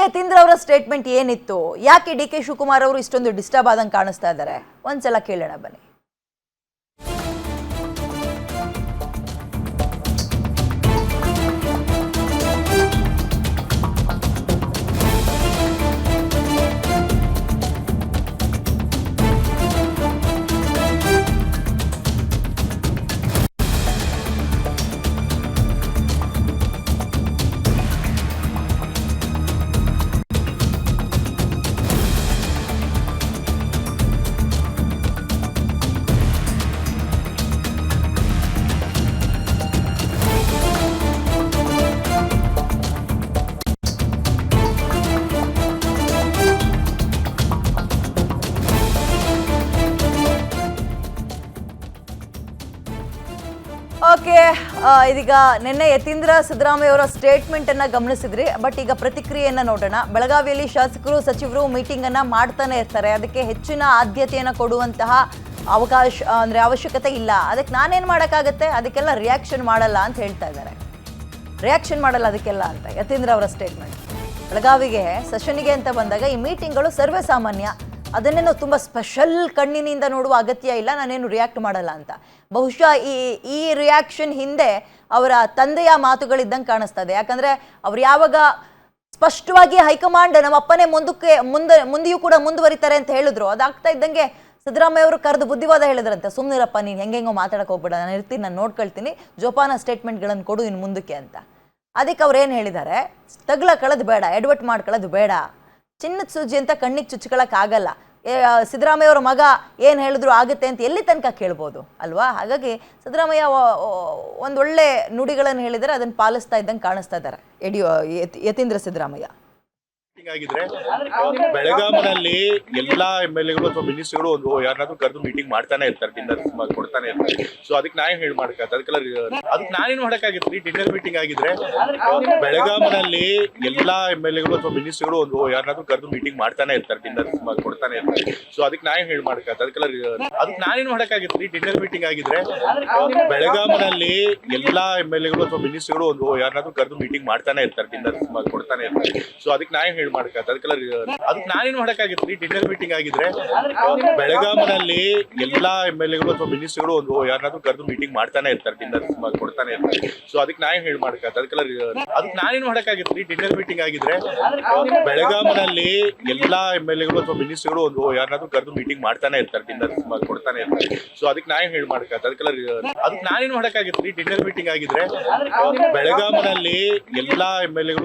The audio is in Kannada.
ಯತೀಂದ್ರ ಅವರ ಸ್ಟೇಟ್ಮೆಂಟ್ ಏನಿತ್ತು? ಯಾಕೆ ಡಿ ಕೆ ಶಿವಕುಮಾರ್ ಅವರು ಇಷ್ಟೊಂದು ಡಿಸ್ಟರ್ಬ್ ಆದಂಗೆ ಕಾಣಿಸ್ತಾ ಇದ್ದಾರೆ? ಒಂದ್ಸಲ ಕೇಳೋಣ ಬನ್ನಿ. ಓಕೆ, ಇದೀಗ ನಿನ್ನೆ ಯತೀಂದ್ರ ಸಿದ್ದರಾಮಯ್ಯ ಅವರ ಸ್ಟೇಟ್ಮೆಂಟ್ ಅನ್ನ ಗಮನಿಸಿದ್ರಿ. ಬಟ್ ಈಗ ಪ್ರತಿಕ್ರಿಯೆಯನ್ನ ನೋಡೋಣ. ಬೆಳಗಾವಿಯಲ್ಲಿ ಶಾಸಕರು ಸಚಿವರು ಮೀಟಿಂಗ್ ಅನ್ನ ಮಾಡ್ತಾನೆ ಇರ್ತಾರೆ. ಅದಕ್ಕೆ ಹೆಚ್ಚಿನ ಆದ್ಯತೆಯನ್ನು ಕೊಡುವಂತಹ ಅವಶ್ಯಕತೆ ಇಲ್ಲ. ಅದಕ್ಕೆ ನಾನೇನು ಮಾಡೋಕ್ಕಾಗತ್ತೆ, ಅದಕ್ಕೆಲ್ಲ ರಿಯಾಕ್ಷನ್ ಮಾಡಲ್ಲ ಅಂತ ಹೇಳ್ತಾ ಇದ್ದಾರೆ. ರಿಯಾಕ್ಷನ್ ಮಾಡಲ್ಲ ಅದಕ್ಕೆಲ್ಲ ಅಂತ ಯತೀಂದ್ರ ಅವರ ಸ್ಟೇಟ್ಮೆಂಟ್. ಬೆಳಗಾವಿಗೆ ಸೆಷನ್ಗೆ ಅಂತ ಬಂದಾಗ ಈ ಮೀಟಿಂಗ್ಗಳು ಸರ್ವೇ ಸಾಮಾನ್ಯ, ಅದನ್ನೇನು ತುಂಬ ಸ್ಪೆಷಲ್ ಕಣ್ಣಿನಿಂದ ನೋಡುವ ಅಗತ್ಯ ಇಲ್ಲ, ನಾನೇನು ರಿಯಾಕ್ಟ್ ಮಾಡಲ್ಲ ಅಂತ. ಬಹುಶಃ ಈ ರಿಯಾಕ್ಷನ್ ಹಿಂದೆ ಅವರ ತಂದೆಯ ಮಾತುಗಳಿದ್ದಂಗೆ ಕಾಣಿಸ್ತದೆ. ಯಾಕಂದರೆ ಅವ್ರು ಯಾವಾಗ ಸ್ಪಷ್ಟವಾಗಿ ಹೈಕಮಾಂಡ್ ನಮ್ಮ ಅಪ್ಪನೇ ಮುಂದೆಯೂ ಕೂಡ ಮುಂದುವರಿತಾರೆ ಅಂತ ಹೇಳಿದ್ರು, ಅದಾಗ್ತಾ ಇದ್ದಂಗೆ ಸಿದ್ದರಾಮಯ್ಯ ಅವರು ಕರೆದು ಬುದ್ಧಿವಾದ ಹೇಳಿದ್ರಂತೆ. ಸುಮ್ಮನಿರಪ್ಪ, ನೀನು ಹೆಂಗೆಂಗೋ ಮಾತಾಡಕ್ಕೆ ಹೋಗ್ಬೇಡ, ನಾನು ಇರ್ತೀನಿ, ನಾನು ನೋಡ್ಕೊಳ್ತೀನಿ, ಜೋಪಾನ ಸ್ಟೇಟ್ಮೆಂಟ್ಗಳನ್ನು ಕೊಡು ಇನ್ನು ಮುಂದಕ್ಕೆ ಅಂತ. ಅದಕ್ಕೆ ಅವ್ರು ಏನು ಹೇಳಿದ್ದಾರೆ, ಕಳೆದು ಬೇಡ, ಎಡ್ವರ್ಟ್ ಮಾಡ್ಕೊಳ್ಳೋದು ಬೇಡ, ಚಿನ್ನದ ಸೂಜಿ ಅಂತ ಕಣ್ಣಿಗೆ ಚುಚ್ಕೊಳ್ಳೋಕ್ಕಾಗಲ್ಲ. ಸಿದ್ದರಾಮಯ್ಯ ಅವರ ಮಗ ಏನು ಹೇಳಿದ್ರು ಆಗುತ್ತೆ ಅಂತ ಎಲ್ಲಿ ತನಕ ಕೇಳ್ಬೋದು ಅಲ್ವಾ? ಹಾಗಾಗಿ ಸಿದ್ದರಾಮಯ್ಯ ಒಂದೊಳ್ಳೆ ನುಡಿಗಳನ್ನು ಹೇಳಿದರೆ ಅದನ್ನು ಪಾಲಿಸ್ತಾ ಇದ್ದಂಗೆ ಕಾಣಿಸ್ತಾ ಇದ್ದಾರೆ ಯತೀಂದ್ರ ಸಿದ್ದರಾಮಯ್ಯ. ಆಗಿದ್ರೆ ಬೆಳಗಾವಿನಲ್ಲಿ ಎಲ್ಲಾ MLAಗಳು ಅಥವಾ ಮಿನಿಸ್ಟರ್ಗಳು ಒಂದು ಯಾರನ್ನಾದ್ರೂ ಕರೆದು ಮೀಟಿಂಗ್ ಮಾಡ್ತಾನೆ ಇರ್ತಾರೆ, ಡಿನ್ನರ್ ಕೊಡ್ತಾನೆ ಇರ್ತಾರೆ. ಸೊ ಅದಕ್ಕೆ ನಾ ಏನ್ ಹೇಳಿ ಮಾಡಕ್ಕಾಗತ್ತೆ, ಅದಕ್ಕೆ ನಾನೇನು ಮಾಡಕ್ಕಾಗತ್ರಿ? ಡಿನ್ನರ್ ಮೀಟಿಂಗ್ ಆಗಿದ್ರೆ ಬೆಳಗಾವಿನಲ್ಲಿ ಎಲ್ಲಾ MLAಗಳು ಅಥವಾ ಮಿನಿಸ್ಟರ್ಗಳು ಒಂದು ಯಾರನ್ನಾದ್ರೂ ಕರೆದು ಮೀಟಿಂಗ್ ಮಾಡ್ತಾನೆ ಇರ್ತಾರೆ, ಡಿನ್ನರ್ ಕೊಡ್ತಾನೆ ಇರ್ತಾರೆ. ಸೊ ಅದಕ್ಕೆ ನಾ ಏನ್ ಹೇಳಿ ಮಾಡಕ್ಕಾಗತ್ತೆ, ಅದಕ್ಕೆ ನಾನೇನು ಮಾಡಕ್ಕಾಗತ್ರಿ? ಡಿನ್ನರ್ ಮೀಟಿಂಗ್ ಆಗಿದ್ರೆ ಬೆಳಗಾವಿನಲ್ಲಿ ಎಲ್ಲಾ MLAಗಳು ಅಥವಾ ಮಿನಿಸ್ಟರ್ಗಳು ಒಂದು ಯಾರನ್ನಾದ್ರೂ ಕರೆದು ಮೀಟಿಂಗ್ ಮಾಡ್ತಾನೆ ಇರ್ತಾರೆ, ಡಿನ್ನರ್ ಕೊಡ್ತಾನೆ ಇರ್ತಾರೆ. ಸೊ ಅದಕ್ಕೆ ನಾ ಏನ್ ಹೇಳಿ ಮಾಡಕ್ಕಾಗತ್ತೆ, ಅದಕ್ಕೆ ನಾನೇನು ಮಾಡಕ್ಕಾಗತ್ರಿ? ಡಿನ್ನರ್ ಮೀಟಿಂಗ್ ಆಗಿದ್ರೆ ಬೆಳಗಾವಿನಲ್ಲಿ ಎಲ್ಲಾ MLAಗಳು ಅಥವಾ ಮಿನಿಸ್ಟರ್ಗಳು ಒಂದು ಯಾರನ್ನಾದ್ರೂ ಕರೆದು ಮೀಟಿಂಗ್ ಮಾಡ್ತಾನೆ ಇರ್ತಾರೆ, ಡಿನ್ನರ್ ಕೊಡ್ತಾನೆ ಇರ್ತಾರೆ. ಸೊ ಅದಕ್ಕೆ ನಾ ಏನ್ ಹೇಳಿ ಮಾಡಕ್ಕಾಗತ್ತೆ, ಅದಕ್ಕೆ ನಾನೇನು ಮಾಡಕ್ಕಾಗತ್ರಿ? ಡಿನ್ನರ್ ಮೀಟಿಂಗ್ ಆಗಿದ್ರೆ ಬೆಳಗಾವಿನಲ್ಲಿ ಎಲ್ಲಾ MLAಗಳು ಅಥವಾ ಮಿನಿಸ್ಟರ್ಗಳು ಒಂದು ಯಾರನ್ನಾದ್ರೂ ಕರೆದು ಮೀಟಿಂಗ್ ಮಾಡ್ತಾನೆ ಇರ್ತಾರೆ, ಡಿನ್ನರ್ ಕೊಡ್ತಾನೆ ಇರ್ತಾರೆ. ಸೊ ಅದಕ್ಕೆ ನಾ ಏನ್ ಹೇಳಿ ಮಾಡಕ್ಕಾಗತ್ತೆ, ಅದಕ್ಕೆ ನಾನೇನು ಮಾಡಕ್ಕಾಗತ್ರಿ? ಡಿನ್ನರ್ ಮೀಟಿಂಗ್ ಆಗಿದ್ರೆ ಬೆಳಗಾವಿನಲ್ಲಿ ಎಲ್ಲಾ MLAಗಳು